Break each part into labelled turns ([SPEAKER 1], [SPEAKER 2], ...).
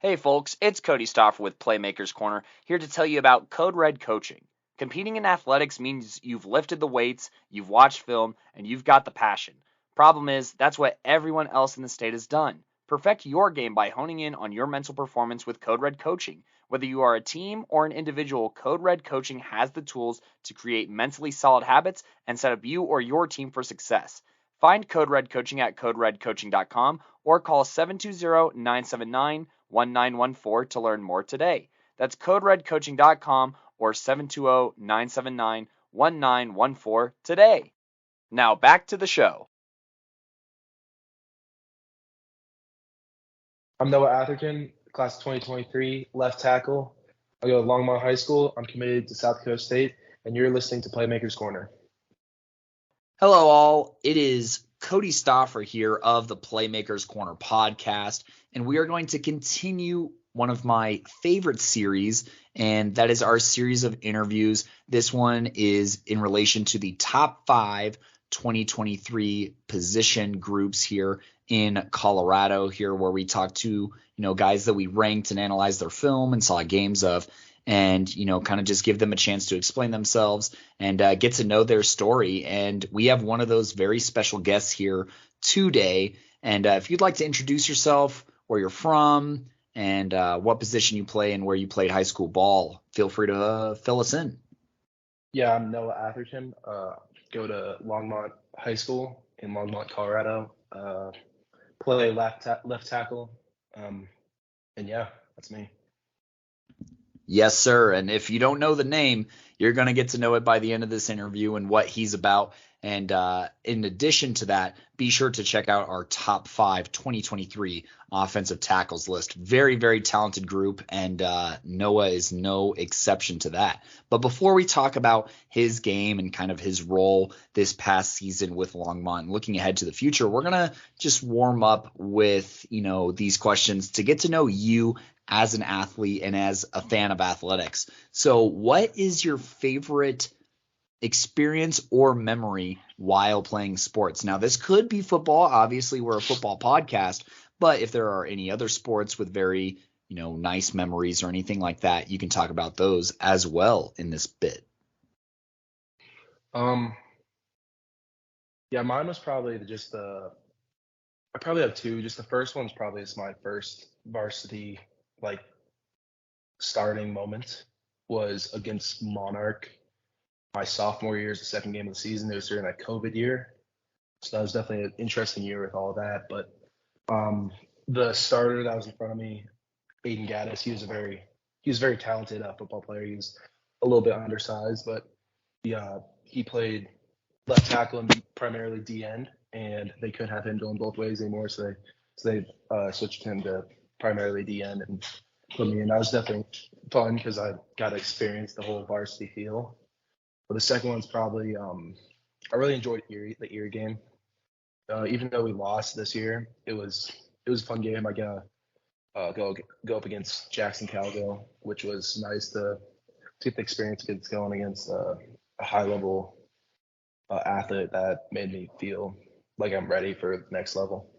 [SPEAKER 1] Hey folks, it's Cody Stoffer with Playmakers Corner, here to tell you about Code Red coaching. Competing in athletics means you've lifted the weights, you've watched film, and you've got the passion. Problem is, that's what everyone else in the state has done. Perfect your game by honing in on your mental performance with Code Red coaching. Whether you are a team or an individual, Code Red coaching has the tools to create mentally solid habits and set up you or your team for success. Find Code Red Coaching at coderedcoaching.com or call 720-979-1914 to learn more today. That's coderedcoaching.com or 720-979-1914 today. Now back to the show.
[SPEAKER 2] I'm Noah Atherton, class of 2023, left tackle. I go to Longmont High School. I'm committed to South Dakota State, and you're listening to Playmakers Corner.
[SPEAKER 3] Hello, all. It is Cody Stoffer here of the Playmakers Corner podcast, and we are going to continue one of my favorite series, and that is our series of interviews. This one is in relation to the top 5 2023 position groups here in Colorado, here where we talk to guys that we ranked and analyzed their film and saw games of, and kind of just give them a chance to explain themselves and get to know their story. And we have one of those very special guests here today. And if you'd like to introduce yourself, where you're from, and what position you play and where you played high school ball, feel free to fill us in.
[SPEAKER 2] Yeah, I'm Noah Atherton. Go to Longmont High School in Longmont, Colorado. Play left tackle. And yeah, that's me.
[SPEAKER 3] Yes, sir. And if you don't know the name, you're going to get to know it by the end of this interview and what he's about. And in addition to that, be sure to check out our top 5 2023 offensive tackles list. Very, very talented group, and Noah is no exception to that. But before we talk about his game and kind of his role this past season with Longmont and looking ahead to the future, we're going to just warm up with, these questions to get to know you as an athlete and as a fan of athletics. So what is your favorite experience or memory while playing sports? Now, this could be football. Obviously, we're a football podcast, but if there are any other sports with very, nice memories or anything like that, you can talk about those as well in this bit.
[SPEAKER 2] Yeah, mine was probably I probably have 2. Just the first one's probably my first varsity, starting moment was against Monarch. My sophomore year is the second game of the season. It was during that COVID year. So that was definitely an interesting year with all that. But the starter that was in front of me, Aiden Gaddis, he was very talented football player. He was a little bit undersized, but he played left tackle and primarily D end, and they couldn't have him going both ways anymore. So they switched him to primarily D end and put me in. That was definitely fun because I got to experience the whole varsity feel. But the second one's probably I really enjoyed the Erie game. Even though we lost this year, it was a fun game. I got go up against Jackson Calgo, which was nice to get the experience going against a high level athlete that made me feel like I'm ready for the next level.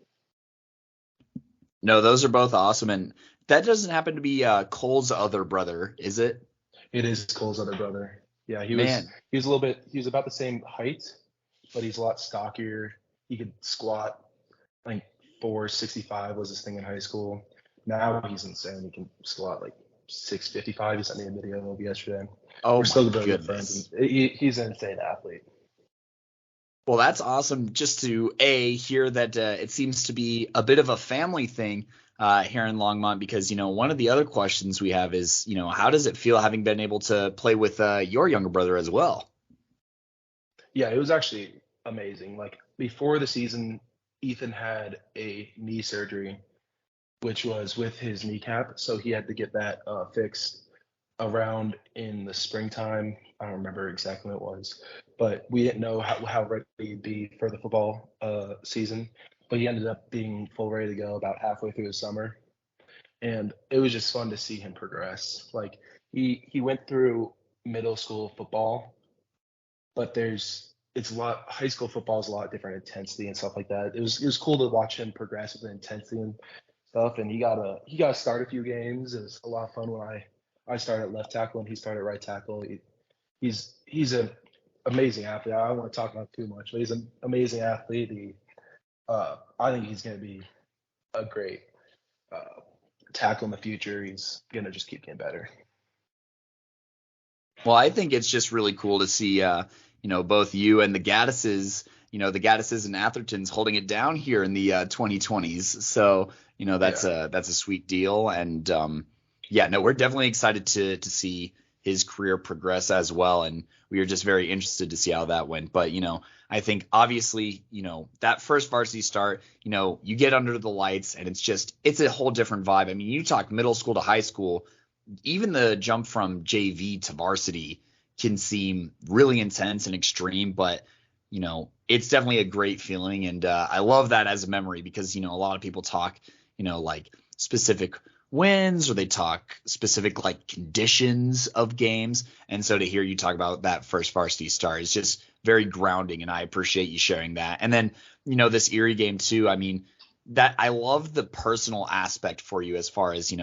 [SPEAKER 3] No, those are both awesome. And that doesn't happen to be Cole's other brother, is it?
[SPEAKER 2] It is Cole's other brother. Yeah, he was about the same height, but he's a lot stockier. He could squat, I think 465 was his thing in high school. Now he's insane. He can squat like 655. He sent me a video of yesterday.
[SPEAKER 3] Oh,
[SPEAKER 2] we're still
[SPEAKER 3] my
[SPEAKER 2] good friends. He's an insane athlete.
[SPEAKER 3] Well, that's awesome just to hear that it seems to be a bit of a family thing here in Longmont, because, one of the other questions we have is, how does it feel having been able to play with your younger brother as well?
[SPEAKER 2] Yeah, it was actually amazing. Like before the season, Ethan had a knee surgery, which was with his kneecap. So he had to get that fixed around in the springtime. I don't remember exactly what it was, but we didn't know how ready he'd be for the football season. But he ended up being full ready to go about halfway through the summer. And it was just fun to see him progress. Like he went through middle school football, but high school football is a lot different intensity and stuff like that. It was cool to watch him progress with the intensity and stuff, and he got to start a few games. It was a lot of fun when I started at left tackle and he started at right tackle. He's an amazing athlete. I don't want to talk about too much, but he's an amazing athlete. I think he's going to be a great tackle in the future. He's going to just keep getting better.
[SPEAKER 3] Well, I think it's just really cool to see, both you and the Gattises, the Gattises and Athertons holding it down here in the 2020s. So, that's a sweet deal. And we're definitely excited to see his career progress as well. And we are just very interested to see how that went. But, I think obviously, that first varsity start, you get under the lights and it's a whole different vibe. I mean, you talk middle school to high school. Even the jump from JV to varsity can seem really intense and extreme, but it's definitely a great feeling. And I love that as a memory because, a lot of people talk, like specific wins or they talk specific like conditions of games. And so to hear you talk about that first varsity start is just very grounding. And I appreciate you sharing that. And then, this Erie game too. I mean, that I love the personal aspect for you as far as,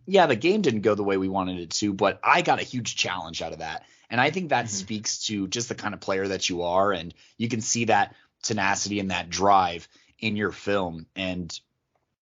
[SPEAKER 3] yeah, the game didn't go the way we wanted it to, but I got a huge challenge out of that. And I think that speaks to just the kind of player that you are. And you can see that tenacity and that drive in your film. And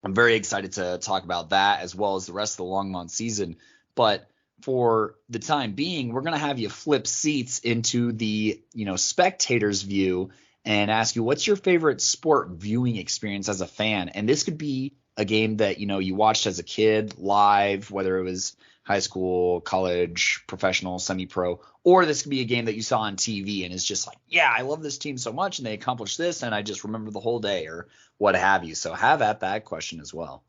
[SPEAKER 3] I'm very excited to talk about that as well as the rest of the Longmont season. But for the time being, we're going to have you flip seats into the, spectator's view and ask you, what's your favorite sport viewing experience as a fan? And this could be a game that, you watched as a kid live, whether it was high school, college, professional, semi-pro, or this could be a game that you saw on TV and it's just like, yeah, I love this team so much and they accomplished this and I just remember the whole day or what have you. So have at that question as well.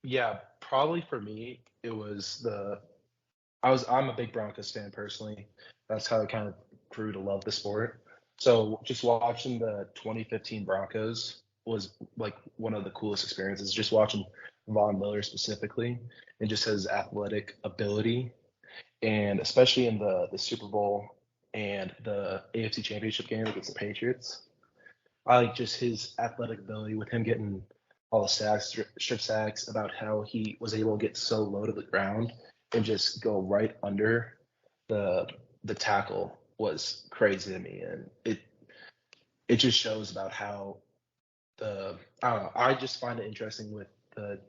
[SPEAKER 2] Yeah, probably for me, it was I'm a big Broncos fan personally. That's how I kind of grew to love the sport. So just watching the 2015 Broncos was like one of the coolest experiences, just watching Von Miller specifically and just his athletic ability, and especially in the Super Bowl and the AFC Championship game against the Patriots. I like just his athletic ability with him getting all the sacks, strip sacks, about how he was able to get so low to the ground and just go right under the tackle was crazy to me. And it just shows about how I don't know, I just find it interesting with the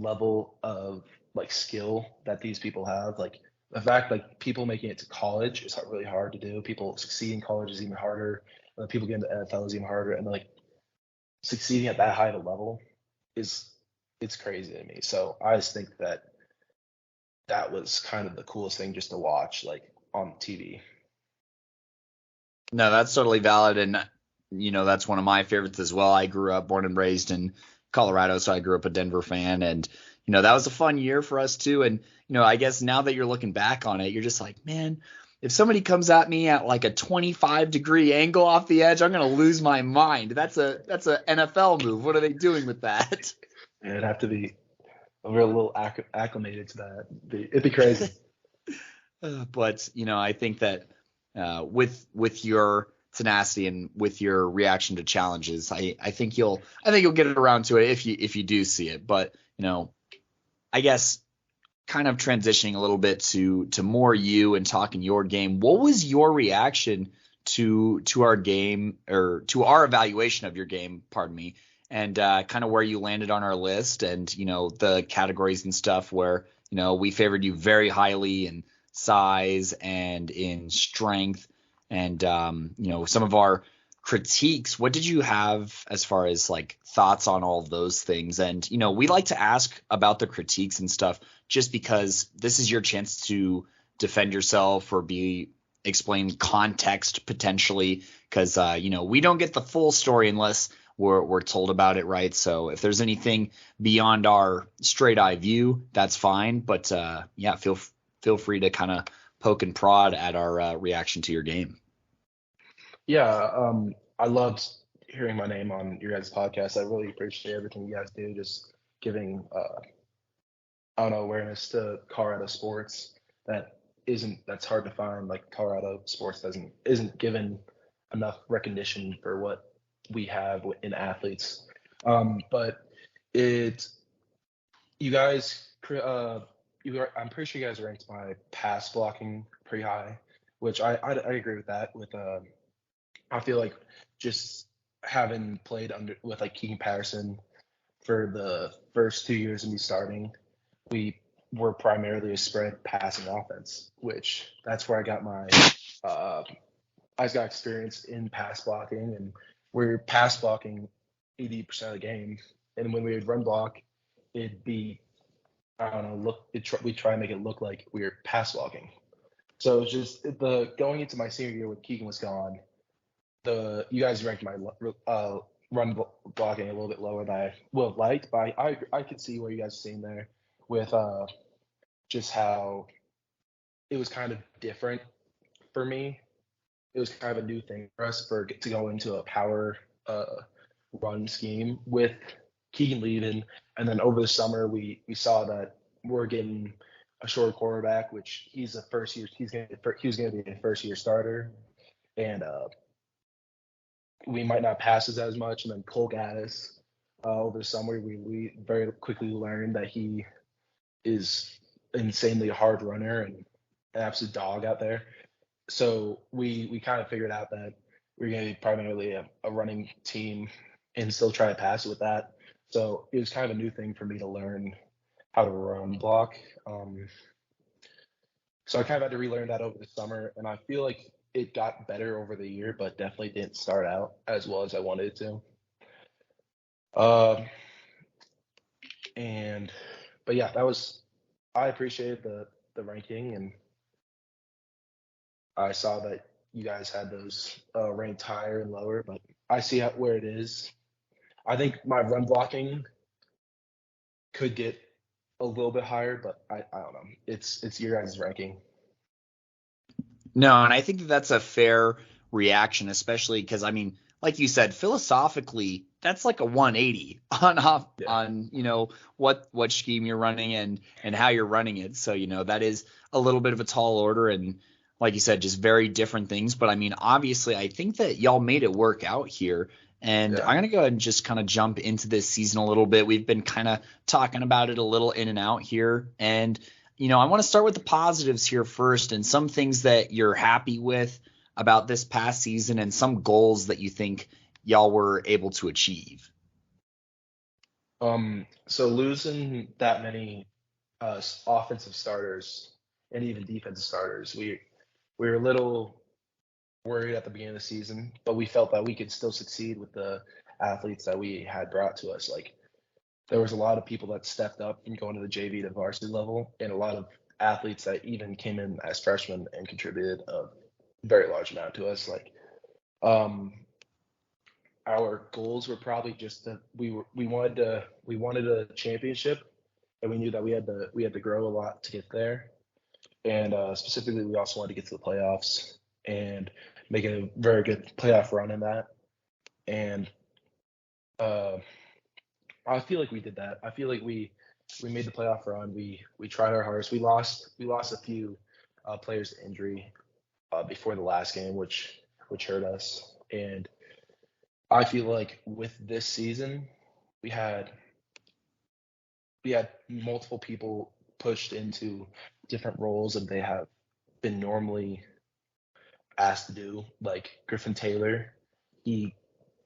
[SPEAKER 2] level of like skill that these people have. Like the fact like people making it to college is really hard to do. People succeeding in college is even harder. And people getting to NFL is even harder. And like succeeding at that high of a level it's crazy to me. So I just think that was kind of the coolest thing just to watch like on TV.
[SPEAKER 3] No, that's totally valid. And, that's one of my favorites as well. I grew up born and raised in Colorado, so I grew up a Denver fan. And, that was a fun year for us too. And, I guess now that you're looking back on it, you're just like, man, if somebody comes at me at like a 25-degree angle off the edge, I'm going to lose my mind. That's a NFL move. What are they doing with that?
[SPEAKER 2] Yeah, it'd have to be a little acclimated to that. It'd be crazy.
[SPEAKER 3] But, I think that with your tenacity and with your reaction to challenges, I think you'll get it around to it if you do see it. But, I guess kind of transitioning a little bit to more you and talking your game. What was your reaction to our game, or to our evaluation of your game, pardon me, and kind of where you landed on our list and, the categories and stuff where, we favored you very highly in size and in strength and, some of our critiques. What did you have as far as like thoughts on all of those things? And, we like to ask about the critiques and stuff just because this is your chance to defend yourself or explain context potentially, because, we don't get the full story unless we're told about it, right? So if there's anything beyond our straight eye view, that's fine. But feel free to kind of poke and prod at our reaction to your game.
[SPEAKER 2] Yeah, I loved hearing my name on your guys' podcast. I really appreciate everything you guys do, just giving awareness to Colorado sports that's hard to find. Like Colorado sports isn't given enough recognition for what we have in athletes. But it, you guys, I'm pretty sure you guys ranked my pass blocking pretty high, which I agree with that. I feel like just having played under with like Keegan Patterson for the first 2 years of me starting, we were primarily a spread passing offense, which that's where uh, I got experience in pass blocking, and we're pass blocking 80% of the game. And when we would run block, it'd be, I don't know, we try and make it look like we were pass blocking. So it's just going into my senior year when Keegan was gone, you guys ranked my run blocking a little bit lower than I would have liked, but I could see what you guys are seeing there with just how it was kind of different for me. It was kind of a new thing for us to go into a power run scheme with Keegan leaving, and then over the summer we saw that we're getting a short quarterback, which he was going to be a first year starter, and we might not pass as much. And then Cole Gaddis, over the summer, we very quickly learned that he is insanely hard runner and an absolute dog out there. So we kind of figured out that we're going to be primarily a running team and still try to pass with that. So it was kind of a new thing for me to learn how to run block. So I kind of had to relearn that over the summer, and I feel like it got better over the year, but definitely didn't start out as well as I wanted it to. But yeah, I appreciated the ranking, and I saw that you guys had those ranked higher and lower, but I see where it is. I think my run blocking could get a little bit higher, but I don't know. It's your guys' ranking.
[SPEAKER 3] No, and I think that's a fair reaction, especially because I mean, like you said, philosophically, that's like a 180 on what scheme you're running and how you're running it. So that is a little bit of a tall order, and like you said, just very different things. But I mean, obviously, I think that y'all made it work out here. And I'm gonna go ahead and just kind of jump into this season a little bit. We've been kind of talking about it a little in and out here, and I want to start with the positives here first and some things that you're happy with about this past season and some goals that you think y'all were able to achieve.
[SPEAKER 2] So losing that many offensive starters and even defensive starters, we were a little worried at the beginning of the season, but we felt that we could still succeed with the athletes that we had brought to us. Like, there was a lot of people that stepped up from going to the JV to varsity level, and a lot of athletes that even came in as freshmen and contributed a very large amount to us. Like, our goals were probably just that we wanted a championship, and we knew that we had to grow a lot to get there. And specifically, we also wanted to get to the playoffs and make a very good playoff run in that. And I feel like we did that. I feel like we made the playoff run. We tried our hardest. We lost a few players to injury before the last game, which hurt us. And I feel like with this season, we had multiple people pushed into different roles that they have been normally asked to do. Like Griffin Taylor, he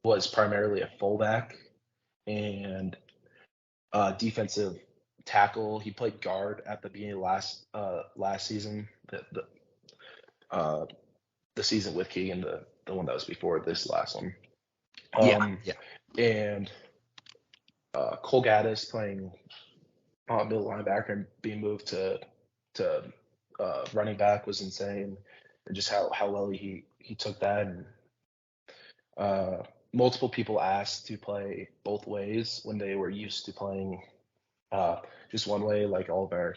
[SPEAKER 2] was primarily a fullback and defensive tackle. He played guard at the beginning of last season, the season with Keegan, the one that was before this last one.
[SPEAKER 3] Yeah.
[SPEAKER 2] And Cole Gaddis playing middle linebacker and being moved to running back was insane, and just how well he took that. And multiple people asked to play both ways when they were used to playing just one way, like all of our,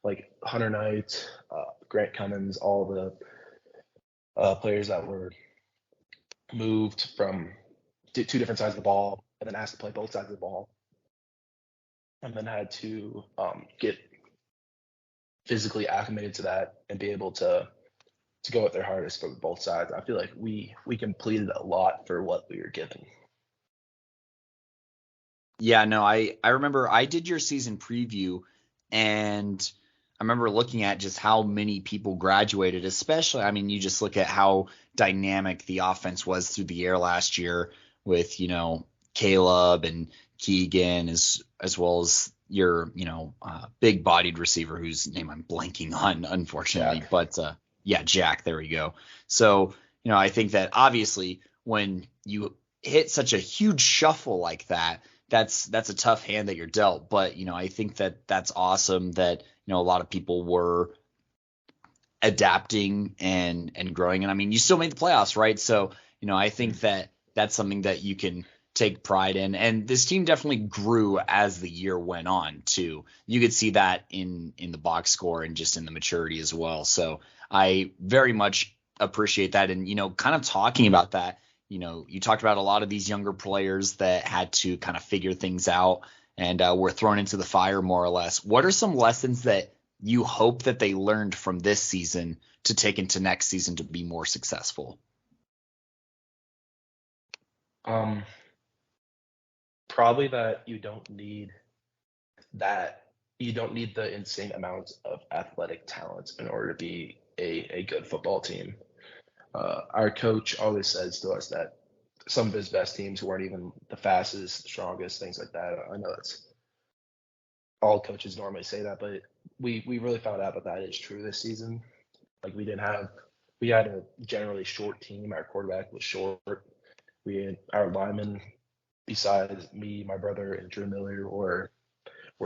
[SPEAKER 2] like Hunter Knight, Grant Cummins, all the players that were moved from two different sides of the ball and then asked to play both sides of the ball, and then had to get physically acclimated to that and be able to go at their hardest for both sides. I feel like we completed a lot for what we were given.
[SPEAKER 3] Yeah, no, I remember I did your season preview, and I remember looking at just how many people graduated, especially, I mean, you just look at how dynamic the offense was through the air last year with, Caleb and Keegan as well as your, big bodied receiver whose name I'm blanking on, unfortunately.
[SPEAKER 2] Jack.
[SPEAKER 3] But yeah, Jack, there we go. So, I think that obviously when you hit such a huge shuffle like that, that's a tough hand that you're dealt. But I think that that's awesome that a lot of people were adapting and growing. And I mean, you still made the playoffs, right? So I think that that's something that you can take pride in. And this team definitely grew as the year went on too. You could see that in the box score and just in the maturity as well. So I very much appreciate that. And kind of talking about that, you talked about a lot of these younger players that had to kind of figure things out and were thrown into the fire more or less. What are some lessons that you hope that they learned from this season to take into next season to be more successful?
[SPEAKER 2] Um, Probably that you don't need the insane amounts of athletic talent in order to be a good football team. Our coach always says to us that some of his best teams weren't even the fastest, the strongest, things like that. I know that's all coaches normally say that, but we really found out that is true this season. Like we had a generally short team. Our quarterback was short. We had our linemen, besides me, my brother, and Drew Miller, were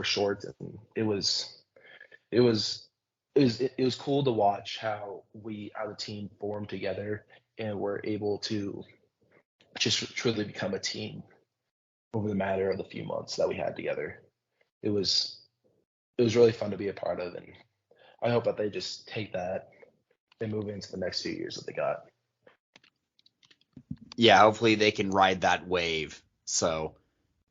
[SPEAKER 2] short, and it was it was cool to watch how we as a team formed together and were able to just truly become a team over the matter of the few months that we had together. It was it was really fun to be a part of, and I hope that they just take that and move into the next few years that they got.
[SPEAKER 3] Yeah, hopefully they can ride that wave. So,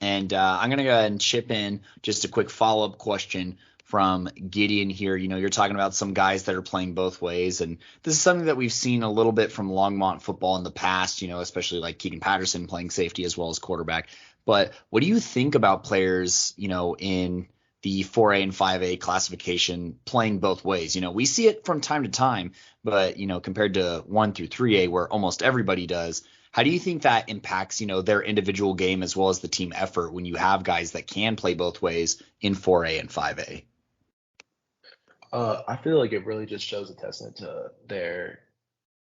[SPEAKER 3] and I'm going to go ahead and chip in just a quick follow-up question from Gideon here. You're talking about some guys that are playing both ways, and this is something that we've seen a little bit from Longmont football in the past, especially like Keegan Patterson playing safety as well as quarterback. But what do you think about players, in the 4A and 5A classification playing both ways? We see it from time to time, but, compared to 1 through 3A where almost everybody does, how do you think that impacts, their individual game as well as the team effort when you have guys that can play both ways in 4A and 5A?
[SPEAKER 2] I feel like it really just shows a testament to their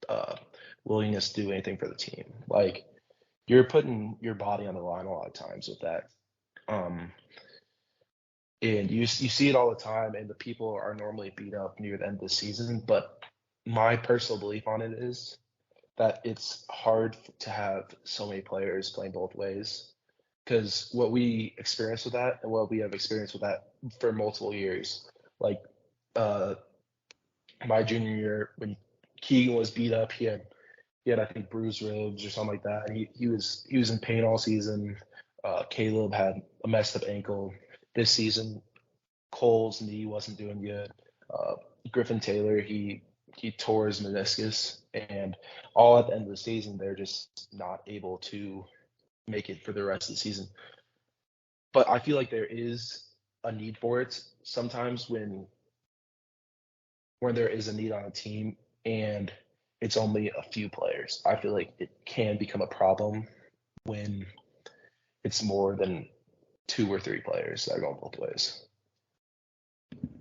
[SPEAKER 2] uh, willingness to do anything for the team. Like you're putting your body on the line a lot of times with that. Um, and you see it all the time, and the people are normally beat up near the end of the season. But my personal belief on it is that it's hard to have so many players playing both ways because what we experience with that and what we have experienced with that for multiple years, like uh, my junior year when Keegan was beat up, he had I think bruised ribs or something like that. And he was in pain all season. Caleb had a messed up ankle this season. Cole's knee wasn't doing good. Uh, Griffin Taylor, he tore his meniscus, and all at the end of the season, they're just not able to make it for the rest of the season. But I feel like there is a need for it sometimes when there is a need on a team and it's only a few players. I feel like it can become a problem when it's more than 2 or 3 players that are going both ways.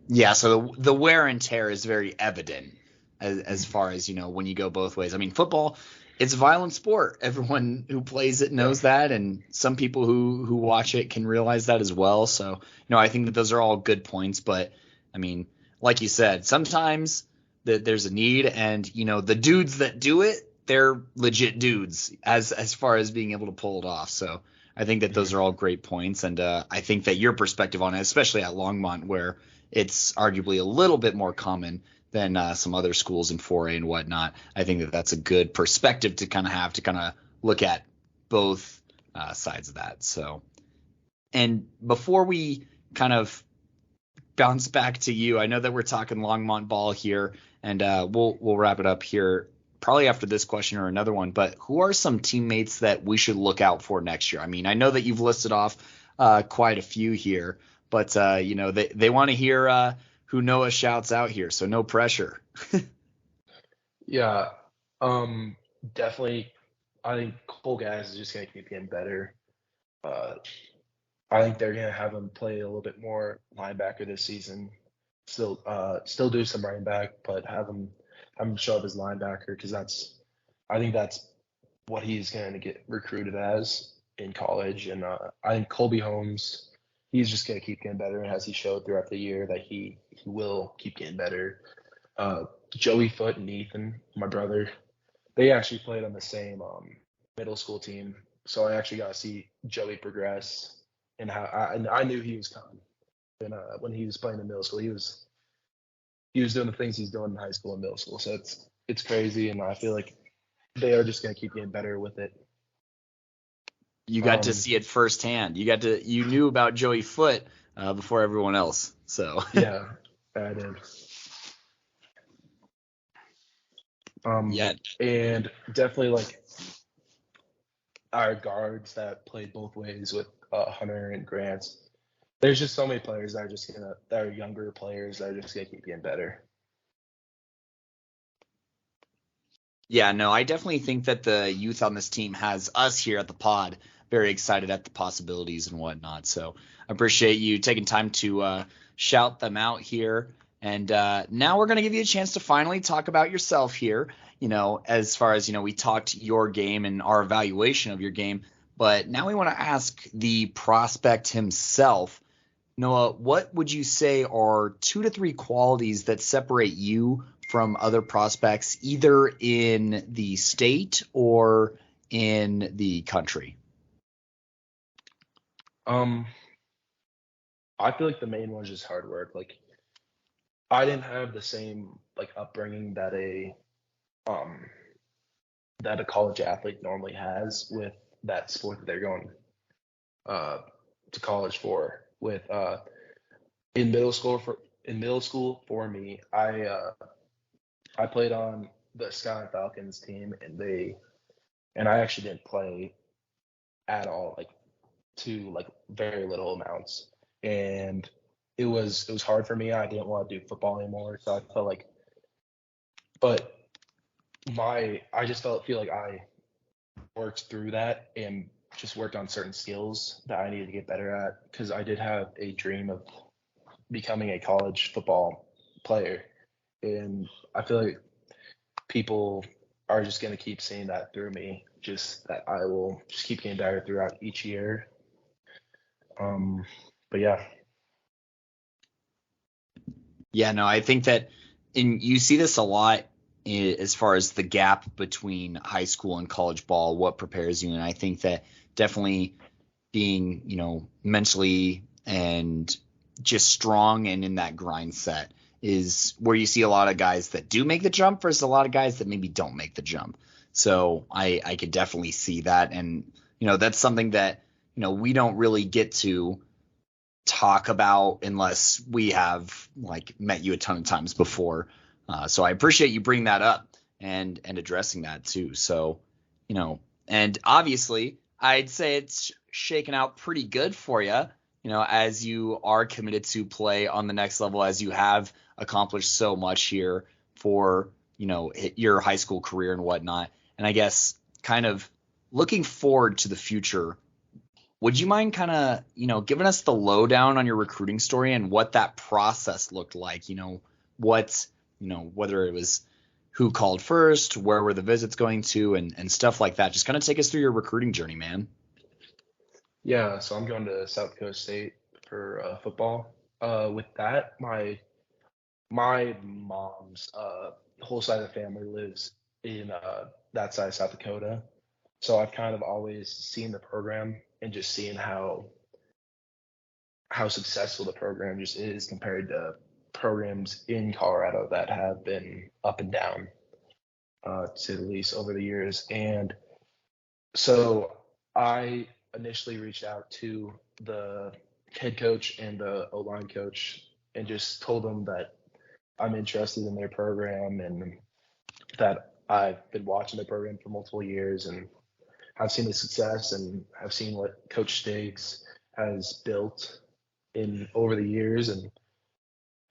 [SPEAKER 3] Yeah, so the wear and tear is very evident as far as, when you go both ways. I mean, football, it's a violent sport. Everyone who plays it knows that, and some people who watch it can realize that as well. So, I think that those are all good points. But, I mean, like you said, sometimes there's a need, and, the dudes that do it, they're legit dudes as far as being able to pull it off. So I think that those are all great points. And I think that your perspective on it, especially at Longmont, where it's arguably a little bit more common than some other schools in 4A and whatnot. I think that that's a good perspective to kind of have to kind of look at both sides of that. So, and before we kind of bounce back to you, I know that we're talking Longmont ball here, and we'll wrap it up here probably after this question or another one. But who are some teammates that we should look out for next year? I mean, I know that you've listed off quite a few here, but they want to hear who Noah shouts out here, so no pressure.
[SPEAKER 2] Yeah, um, definitely. I think Cole Gass is just gonna keep getting better. Uh, I think they're gonna have him play a little bit more linebacker this season. Still do some running back, but have him show up as linebacker because I think that's what he's going to get recruited as in college. And I think Colby Holmes, he's just going to keep getting better, as he showed throughout the year that he will keep getting better. Joey Foote and Ethan, my brother, they actually played on the same middle school team, so I actually got to see Joey progress and and I knew he was coming. And when he was playing in middle school, he was doing the things he's doing in high school and middle school. So it's crazy, and I feel like they are just going to keep getting better with it.
[SPEAKER 3] You got to see it firsthand. You knew about Joey Foote before everyone else. So
[SPEAKER 2] yeah, I did.
[SPEAKER 3] Yeah.
[SPEAKER 2] And definitely like our guards that played both ways with Hunter and Grant. There's just so many players that are younger players that are just gonna keep getting better.
[SPEAKER 3] Yeah, no, I definitely think that the youth on this team has us here at the pod very excited at the possibilities and whatnot. So I appreciate you taking time to shout them out here. And now we're going to give you a chance to finally talk about yourself here. As far as, we talked your game and our evaluation of your game. But now we want to ask the prospect himself. Noah, what would you say are 2 to 3 qualities that separate you from other prospects, either in the state or in the country?
[SPEAKER 2] I feel like the main one is just hard work. Like I didn't have the same like upbringing that a college athlete normally has with that sport that they're going to college for. With in middle school for me, I played on the Sky Falcons team, and I actually didn't play at all, like to like very little amounts, and it was hard for me. I didn't want to do football anymore, so I felt like, but I just feel like I worked through that and just worked on certain skills that I needed to get better at because I did have a dream of becoming a college football player, and I feel like people are just going to keep seeing that through me, just that I will just keep getting better throughout each year. But yeah.
[SPEAKER 3] Yeah, no, I think that you see this a lot as far as the gap between high school and college ball, what prepares you. And I think that definitely being, mentally and just strong and in that grind set is where you see a lot of guys that do make the jump versus a lot of guys that maybe don't make the jump. So I could definitely see that. And, that's something that, we don't really get to talk about unless we have like met you a ton of times before. So I appreciate you bringing that up and addressing that too. So, and obviously I'd say it's shaken out pretty good for you, as you are committed to play on the next level, as you have accomplished so much here for, your high school career and whatnot. And I guess kind of looking forward to the future, would you mind kind of, giving us the lowdown on your recruiting story and what that process looked like? Whether it was who called first, where were the visits going to, and stuff like that. Just kind of take us through your recruiting journey, man.
[SPEAKER 2] Yeah, so I'm going to South Dakota State for football. With that, my mom's whole side of the family lives in that side of South Dakota. So I've kind of always seen the program and just seeing how successful the program just is compared to programs in Colorado that have been up and down, to say the least, over the years. And so I initially reached out to the head coach and the O-line coach and just told them that I'm interested in their program and that I've been watching the program for multiple years and I've seen the success and I've seen what Coach Stiggs has built in over the years and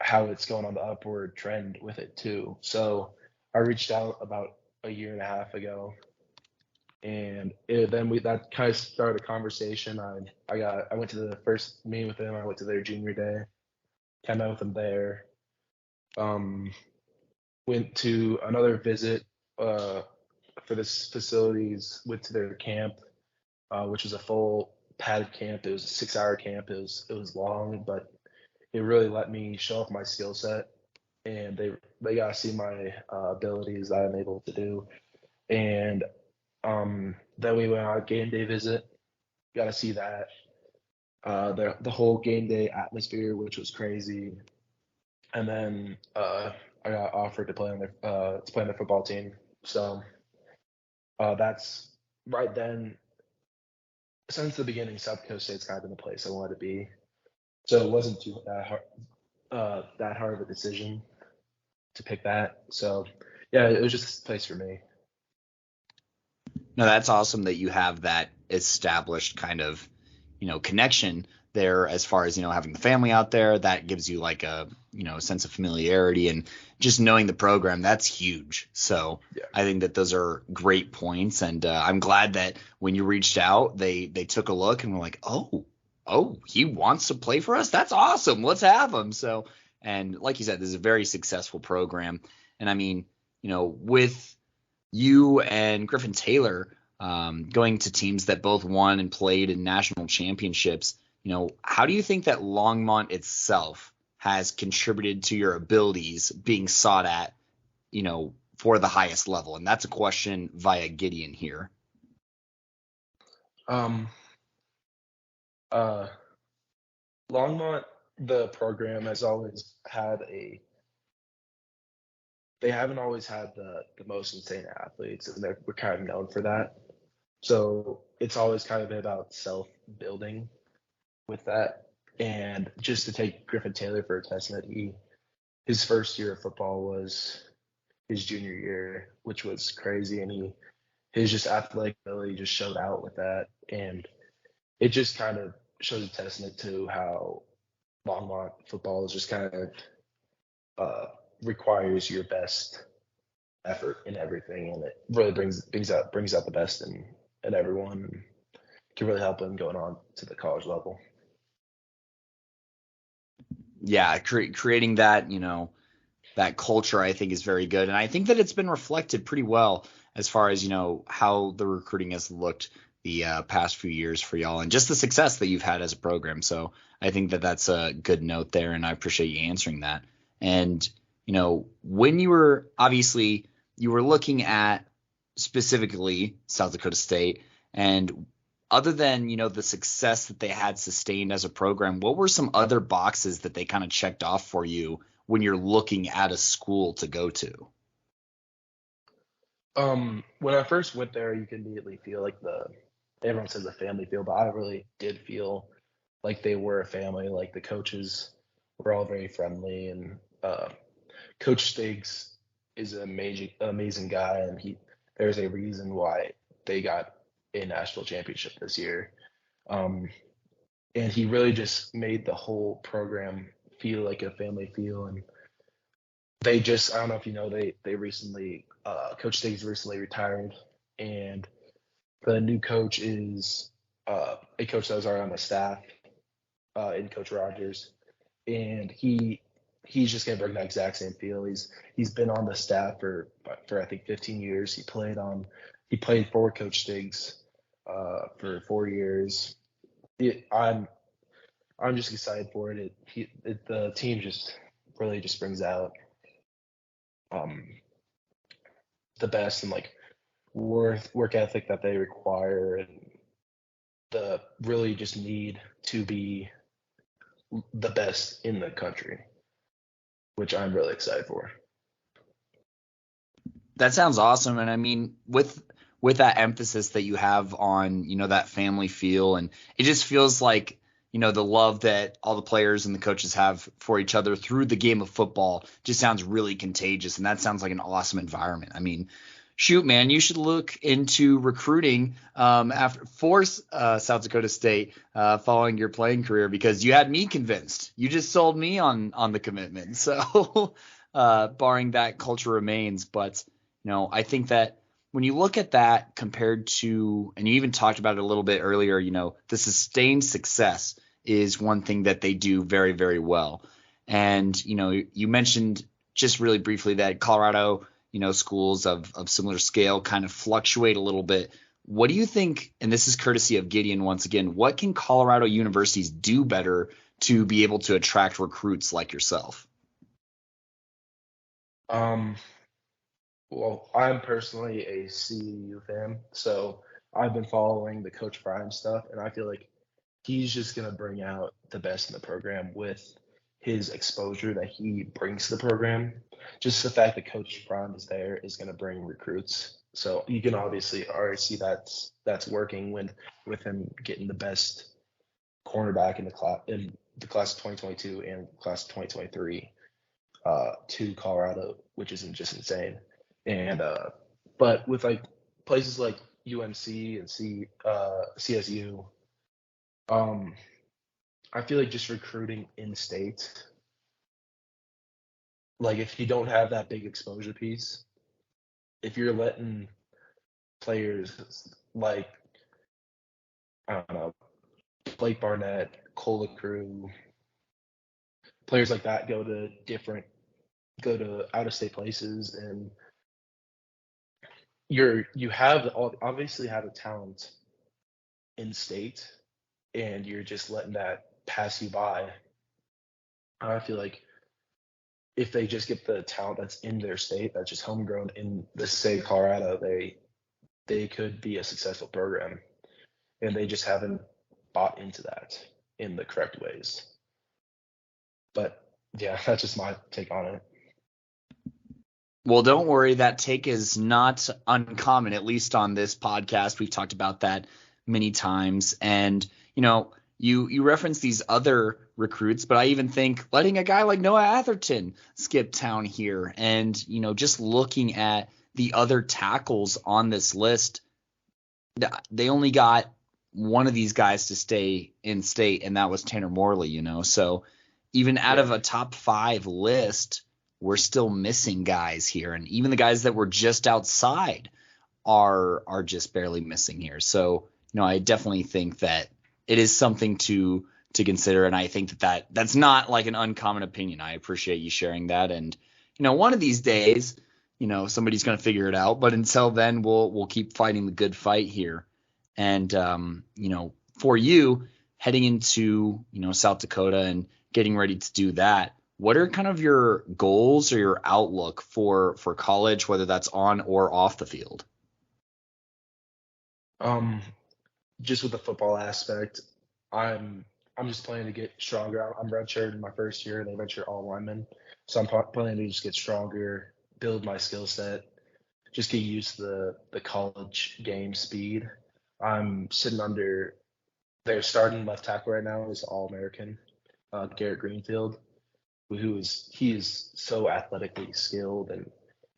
[SPEAKER 2] how it's going on the upward trend with it too. So I reached out about a year and a half ago, and that kind of started a conversation. I went to the first meeting with them. I went to their junior day, kind of met with them there. Went to another visit for this facilities. Went to their camp, which was a full padded camp. It was a 6-hour camp. It was long, but it really let me show off my skill set, and they got to see my abilities that I'm able to do. And then we went on a game day visit. Got to see that the whole game day atmosphere, which was crazy. And then I got offered to play on the football team. So that's right then. Since the beginning, South Coast State's kind of been the place I wanted to be. So it wasn't that hard of a decision to pick that. So yeah, it was just a place for me.
[SPEAKER 3] No, that's awesome that you have that established kind of, connection there as far as, having the family out there. That gives you like a, sense of familiarity, and just knowing the program, that's huge. So yeah. I think that those are great points. And I'm glad that when you reached out, they took a look and were like, oh, he wants to play for us. That's awesome. Let's have him. So, and like you said, this is a very successful program. And I mean, with you and Griffin Taylor going to teams that both won and played in national championships, how do you think that Longmont itself has contributed to your abilities being sought at, for the highest level? And that's a question via Gideon here.
[SPEAKER 2] Longmont, the program has always had they haven't always had the most insane athletes, and we're kind of known for that. So it's always kind of been about self-building with that. And just to take Griffin Taylor for a testament, his first year of football was his junior year, which was crazy, and his just athletic ability just showed out with that. And it just kind of shows a testament to how Longmont football is just kind of requires your best effort in everything, and it really brings out the best in everyone, and can really help them going on to the college level.
[SPEAKER 3] Yeah, creating that, that culture, I think, is very good. And I think that it's been reflected pretty well as far as, how the recruiting has looked the past few years for y'all, and just the success that you've had as a program. So I think that that's a good note there, and I appreciate you answering that. And, when you were looking at specifically South Dakota State, and other than, the success that they had sustained as a program, what were some other boxes that they kind of checked off for you when you're looking at a school to go to?
[SPEAKER 2] When I first went there, you can immediately feel like everyone says a family feel, but I really did feel like they were a family. Like the coaches were all very friendly, and Coach Stiggs is an amazing guy, and there's a reason why they got a national championship this year. And he really just made the whole program feel like a family feel. And I don't know if you know, they recently, Coach Stiggs recently retired, and the new coach is a coach that was already on the staff in Coach Rogers, and he's just gonna bring that exact same feel. He's been on the staff for I think 15 years. He played for Coach Stiggs for 4 years. I'm just excited for it. The team just really just brings out the best, and like work ethic that they require, and the really just need to be the best in the country, which I'm really excited for.
[SPEAKER 3] That sounds awesome. And I mean, with that emphasis that you have on, that family feel, and it just feels like, the love that all the players and the coaches have for each other through the game of football just sounds really contagious. And that sounds like an awesome environment. I mean, shoot, man, you should look into recruiting after for South Dakota State following your playing career, because you had me convinced. You just sold me on the commitment. So barring that, culture remains. But I think that when you look at that compared to, and you even talked about it a little bit earlier, the sustained success is one thing that they do very, very well. And you mentioned just really briefly that Colorado, schools of similar scale kind of fluctuate a little bit. What do you think, and this is courtesy of Gideon once again, what can Colorado universities do better to be able to attract recruits like yourself?
[SPEAKER 2] Well, I'm personally a CU fan, so I've been following the Coach Prime stuff, and I feel like he's just going to bring out the best in the program with his exposure that he brings to the program. Just the fact that Coach Prime is there is going to bring recruits. So you can obviously already see that's working with him getting the best cornerback in the class of 2022 and class of 2023 to Colorado, which isn't just insane. And but with like places like UMC and CSU, I feel like just recruiting in state, like if you don't have that big exposure piece, if you're letting players like, I don't know, Blake Barnett, Cola Crew, players like that go to out of state places, and you obviously have a talent in state, and you're just letting that pass you by. I feel like if they just get the talent that's in their state, that's just homegrown in the state of Colorado, they could be a successful program, and they just haven't bought into that in the correct ways. But yeah, that's just my take on it.
[SPEAKER 3] Well, don't worry, that take is not uncommon, at least on this podcast. We've talked about that many times. And, you reference these other recruits, but I even think letting a guy like Noah Atherton skip town here and, just looking at the other tackles on this list, they only got one of these guys to stay in state, and that was Tanner Morley, So even out of a top 5 list, we're still missing guys here. And even the guys that were just outside are just barely missing here. So, I definitely think that it is something to consider. And I think that's not like an uncommon opinion. I appreciate you sharing that. And, one of these days, somebody's going to figure it out. But until then, we'll keep fighting the good fight here. And, for you heading into, South Dakota and getting ready to do that, what are kind of your goals or your outlook for college, whether that's on or off the field?
[SPEAKER 2] Just with the football aspect, I'm just planning to get stronger. I'm redshirted in my first year, and they redshirt all linemen, so I'm planning to just get stronger, build my skill set, just get used to the college game speed. I'm sitting under their starting left tackle right now is All-American, Garrett Greenfield, he is so athletically skilled and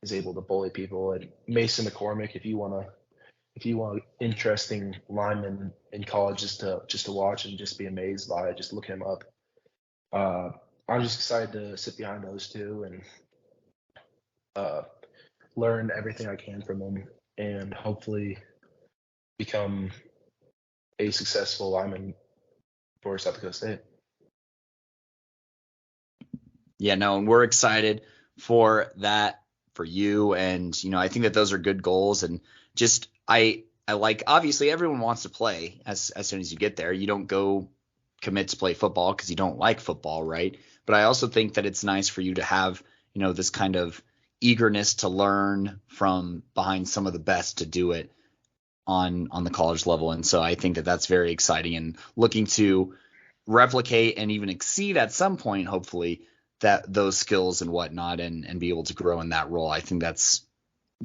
[SPEAKER 2] is able to bully people. And Mason McCormick, if you want interesting lineman in college just to watch and just be amazed by it, just look him up. I'm just excited to sit behind those two and learn everything I can from them, and hopefully become a successful lineman for South Dakota State.
[SPEAKER 3] Yeah, no, and we're excited for that for you. And, I think that those are good goals. And just, I like, obviously everyone wants to play as soon as you get there. You don't go commit to play football because you don't like football, right? But I also think that it's nice for you to have, this kind of eagerness to learn from behind some of the best to do it on the college level. And so I think that that's very exciting, and looking to replicate and even exceed at some point, hopefully, that those skills and whatnot, and be able to grow in that role. I think that's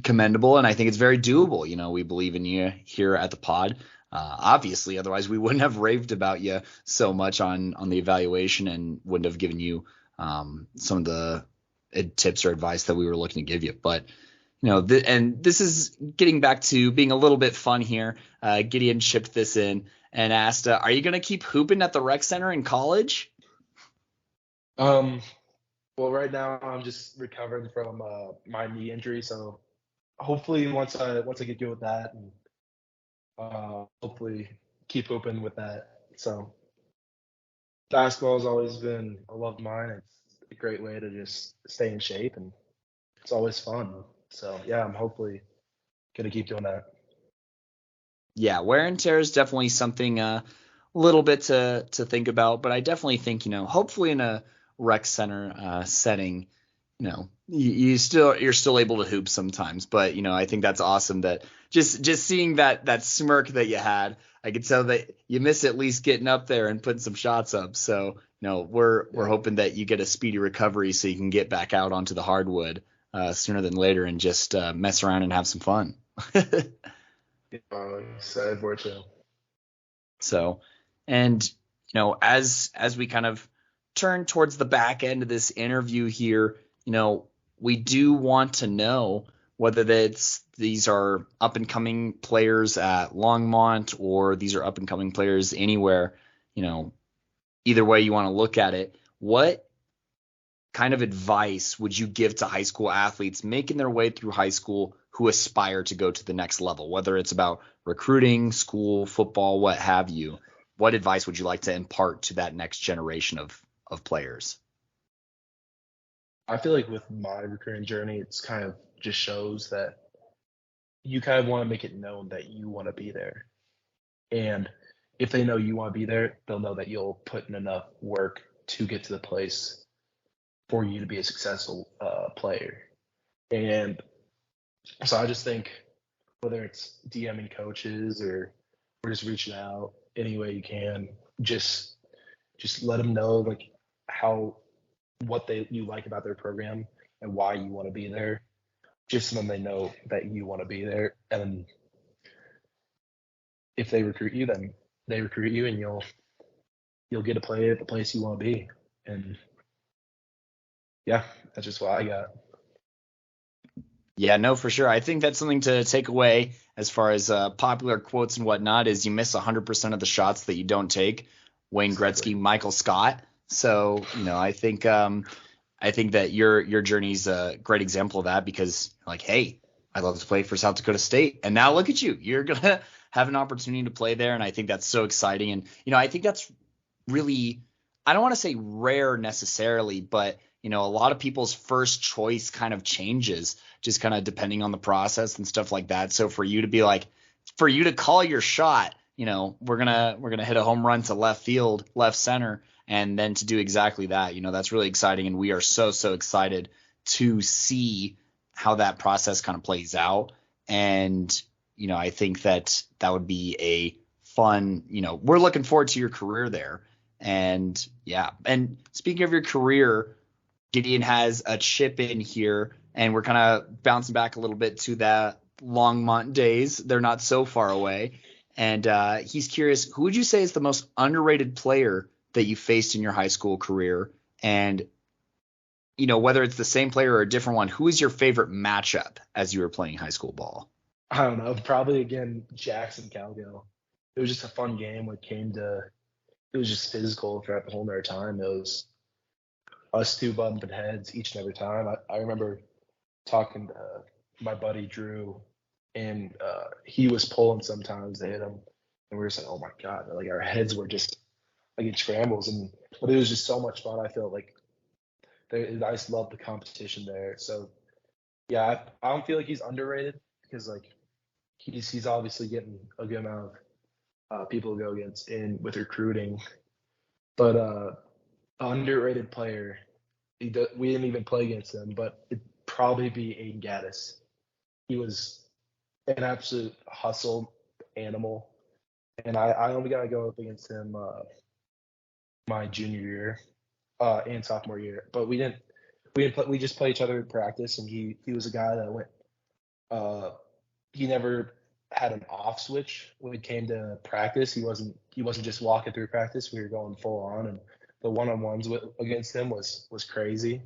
[SPEAKER 3] commendable, and I think it's very doable. We believe in you here at the pod. Obviously, otherwise we wouldn't have raved about you so much on the evaluation, and wouldn't have given you some of the tips or advice that we were looking to give you. But And this is getting back to being a little bit fun here. Gideon chipped this in and asked, are you going to keep hooping at the rec center in college?
[SPEAKER 2] Well, right now I'm just recovering from my knee injury, so hopefully once I get good with that, and hopefully keep hooping with that. So basketball has always been a love of mine. It's a great way to just stay in shape, and it's always fun. So yeah, I'm hopefully gonna keep doing that.
[SPEAKER 3] Yeah, wear and tear is definitely something a little bit to think about, but I definitely think, hopefully in a rec center setting, you're still able to hoop sometimes. But I think that's awesome that just seeing that smirk that you had, I could tell that you miss at least getting up there and putting some shots up. So we're hoping that you get a speedy recovery so you can get back out onto the hardwood sooner than later and just mess around and have some fun.
[SPEAKER 2] Excited for it too.
[SPEAKER 3] So, and as we kind of turn towards the back end of this interview here, we do want to know whether these are up and coming players at Longmont or these are up and coming players anywhere. Either way you want to look at it. What kind of advice would you give to high school athletes making their way through high school who aspire to go to the next level, whether it's about recruiting, school, football, what have you? What advice would you like to impart to that next generation of players?
[SPEAKER 2] I feel like with my recruiting journey, it's kind of just shows that you kind of want to make it known that you want to be there. And if they know you want to be there, they'll know that you'll put in enough work to get to the place for you to be a successful player. And so I just think whether it's DMing coaches or just reaching out any way you can, just let them know like what you like about their program and why you want to be there, just so then they know that you want to be there. And if they recruit you, then they recruit you, and you'll get to play at the place you want to be. And yeah, that's just what I got.
[SPEAKER 3] Yeah, no, for sure. I think that's something to take away as far as popular quotes and whatnot is you miss 100% of the shots that you don't take. Wayne Gretzky, Michael Scott. So, I think that your journey's a great example of that because like, hey, I'd love to play for South Dakota State. And now look at you. You're going to have an opportunity to play there. And I think that's so exciting. And, I think that's really, I don't want to say rare necessarily, but a lot of people's first choice kind of changes just kind of depending on the process and stuff like that. So for you to call your shot, we're going to hit a home run to left field, left center, and then to do exactly that, that's really exciting. And we are so, so excited to see how that process kind of plays out. And, I think that would be a fun, we're looking forward to your career there. And yeah. And speaking of your career, Gideon has a chip in here, and we're kind of bouncing back a little bit to that Longmont days. They're not so far away. And he's curious, who would you say is the most underrated player that you faced in your high school career? And, whether it's the same player or a different one, who is your favorite matchup as you were playing high school ball?
[SPEAKER 2] I don't know. Probably again, Jackson Calgill. It was just a fun game when it was just physical throughout the whole entire time. It was us two bumping heads each and every time. I remember talking to my buddy Drew, and he was pulling sometimes to hit him, and we were just like, oh my god, like our heads were just like in scrambles, but it was just so much fun. I felt like I just loved the competition there. So yeah, I don't feel like he's underrated because like he's obviously getting a good amount of people to go against in with recruiting, but underrated player. We didn't even play against him, but it'd probably be Aiden Gaddis. He was an absolute hustle animal, and I only got to go up against him my junior year and sophomore year. But we didn't play, we just played each other in practice, and he was a guy that went. He never had an off switch when it came to practice. He wasn't just walking through practice. We were going full on, and the one-on-ones against him was crazy.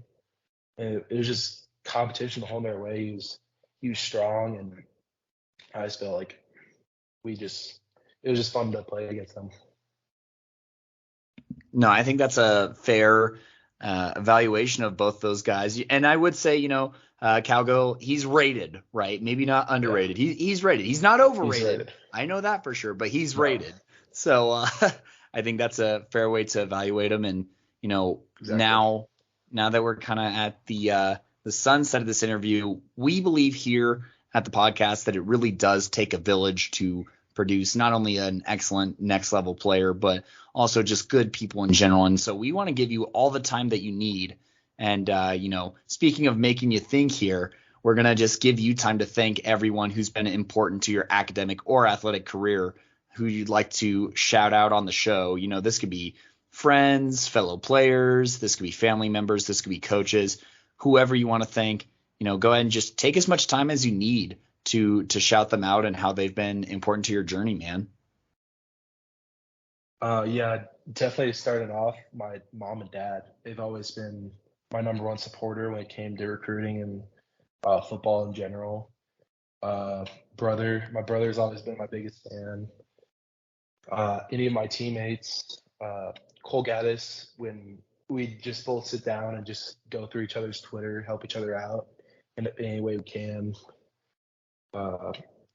[SPEAKER 2] And it was just competition the whole entire way. he was strong, and I just felt like it was just fun to play against them.
[SPEAKER 3] No, I think that's a fair evaluation of both those guys. And I would say, Calgo, he's rated, right? Maybe not underrated. Yeah. He's rated. He's not overrated. He's rated. I know that for sure, but he's rated. So I think that's a fair way to evaluate him. And, exactly. now that we're kind of at the sunset of this interview, we believe here at the podcast that it really does take a village to produce not only an excellent next level player, but also just good people in general. And so we want to give you all the time that you need. And, speaking of making you think here, we're going to just give you time to thank everyone who's been important to your academic or athletic career, who you'd like to shout out on the show. This could be friends, fellow players, this could be family members, this could be coaches, whoever you want to thank. Go ahead and just take as much time as you need to shout them out and how they've been important to your journey, man.
[SPEAKER 2] Yeah, definitely starting off, my mom and dad. They've always been my number one supporter when it came to recruiting and football in general. My brother's always been my biggest fan. Any of my teammates, Cole Gaddis, when we just both sit down and just go through each other's Twitter, help each other out in any way we can.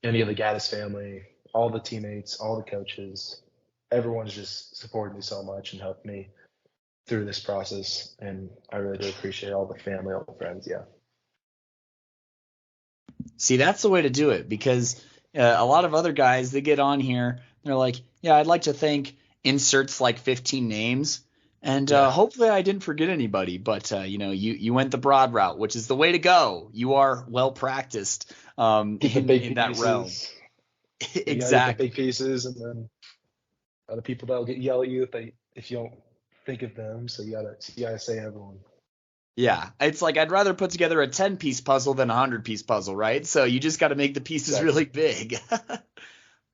[SPEAKER 2] Any of the Gaddis family, all the teammates, all the coaches, everyone's just supported me so much and helped me through this process. And I really do appreciate all the family, all the friends. Yeah.
[SPEAKER 3] See, that's the way to do it, because a lot of other guys, they get on here, they're like, yeah, I'd like to thank inserts like 15 names. And hopefully I didn't forget anybody, but you went the broad route, which is the way to go. You are well practiced in that realm. Exactly.
[SPEAKER 2] The big pieces, and then the people that'll yell at you if you don't think of them. So you gotta say everyone.
[SPEAKER 3] Yeah, it's like I'd rather put together a 10-piece puzzle than a 100-piece puzzle, right? So you just got to make the pieces really big.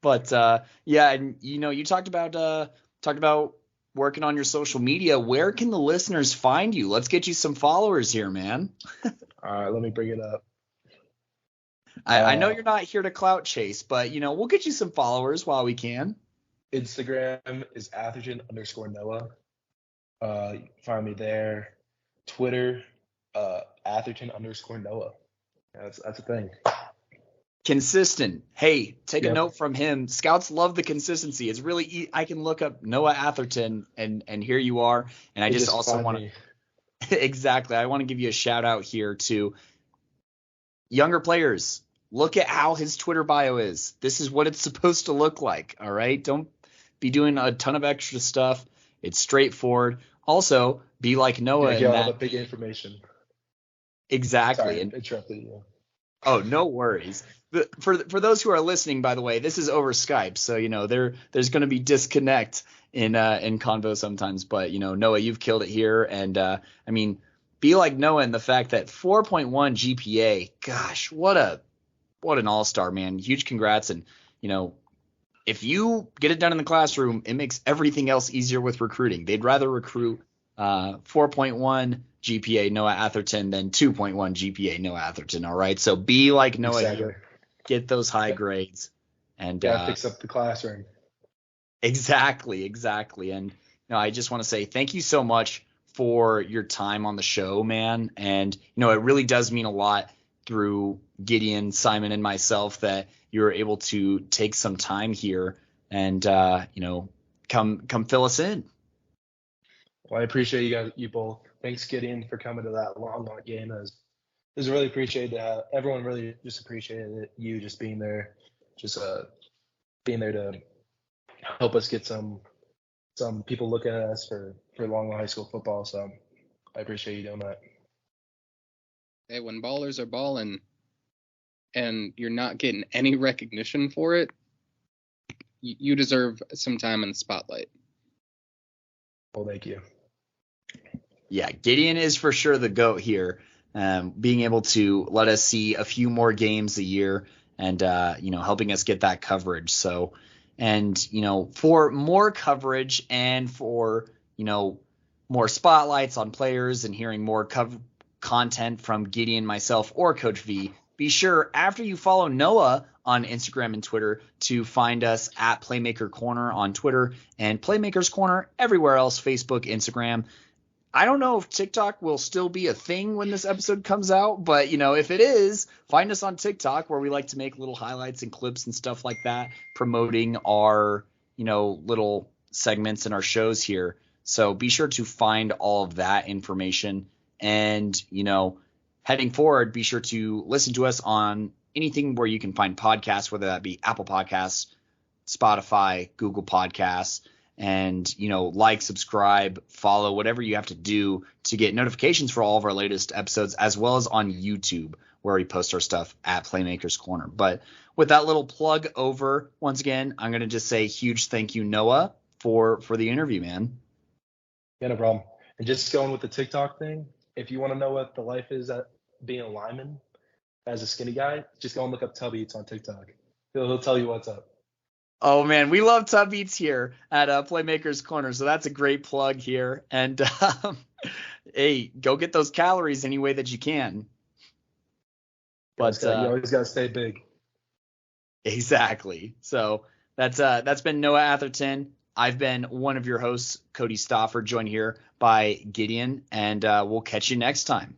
[SPEAKER 3] But and you talked about working on your social media. Where can the listeners find you? Let's get you some followers here, man.
[SPEAKER 2] All right, let me bring it up.
[SPEAKER 3] I know you're not here to clout chase, but we'll get you some followers while we can.
[SPEAKER 2] Instagram is Atherton_Noah. Find me there. Twitter, Atherton_Noah. That's a thing.
[SPEAKER 3] Consistent. Hey, take a note from him. Scouts love the consistency. It's really I can look up Noah Atherton and here you are. And I just also want to exactly. I want to give you a shout out here to younger players. Look at how his Twitter bio is. This is what it's supposed to look like. All right. Don't be doing a ton of extra stuff. It's straightforward. Also, be like Noah.
[SPEAKER 2] Yeah, all the big information.
[SPEAKER 3] Exactly.
[SPEAKER 2] Sorry, interrupted you.
[SPEAKER 3] Oh, no worries. For those who are listening, by the way, this is over Skype, so there's going to be disconnect in convo sometimes. But Noah, you've killed it here, and be like Noah in the fact that 4.1 GPA. Gosh, what an all-star, man! Huge congrats, and if you get it done in the classroom, it makes everything else easier with recruiting. They'd rather recruit 4.1 GPA Noah Atherton than 2.1 GPA Noah Atherton. All right, so be like Noah. Exactly. Get those high grades and
[SPEAKER 2] fix up the classroom.
[SPEAKER 3] Exactly. And I just want to say thank you so much for your time on the show, man. And it really does mean a lot through Gideon, Simon, and myself that you were able to take some time here and come fill us in.
[SPEAKER 2] Well, I appreciate you both. Thanks, Gideon, for coming to that Longmont game. It was really appreciated. Everyone really just appreciated it. You just being there, being there to help us get some people looking at us for Longmont High School football. So I appreciate you doing that.
[SPEAKER 4] Hey, when ballers are balling and you're not getting any recognition for it, you deserve some time in the spotlight.
[SPEAKER 2] Well, thank you.
[SPEAKER 3] Yeah, Gideon is for sure the GOAT here. Being able to let us see a few more games a year and, helping us get that coverage. So, and, for more coverage and for, more spotlights on players and hearing more content from Gideon, myself, or Coach V, be sure after you follow Noah on Instagram and Twitter to find us at Playmaker Corner on Twitter and Playmakers Corner everywhere else, Facebook, Instagram. I don't know if TikTok will still be a thing when this episode comes out, but if it is, find us on TikTok where we like to make little highlights and clips and stuff like that, promoting our, little segments in our shows here. So be sure to find all of that information and, heading forward, be sure to listen to us on anything where you can find podcasts, whether that be Apple Podcasts, Spotify, Google Podcasts. And, like, subscribe, follow, whatever you have to do to get notifications for all of our latest episodes, as well as on YouTube, where we post our stuff at Playmakers Corner. But with that little plug over, once again, I'm going to just say huge thank you, Noah, for the interview, man.
[SPEAKER 2] Yeah, no problem. And just going with the TikTok thing, if you want to know what the life is at being a lineman as a skinny guy, just go and look up Tub Eats on TikTok. He'll tell you what's up.
[SPEAKER 3] Oh, man, we love Tub Eats here at Playmakers Corner, so that's a great plug here. And, hey, go get those calories any way that you can. But
[SPEAKER 2] you always got to stay big.
[SPEAKER 3] Exactly. So that's been Noah Atherton. I've been one of your hosts, Cody Stauffer, joined here by Gideon, and we'll catch you next time.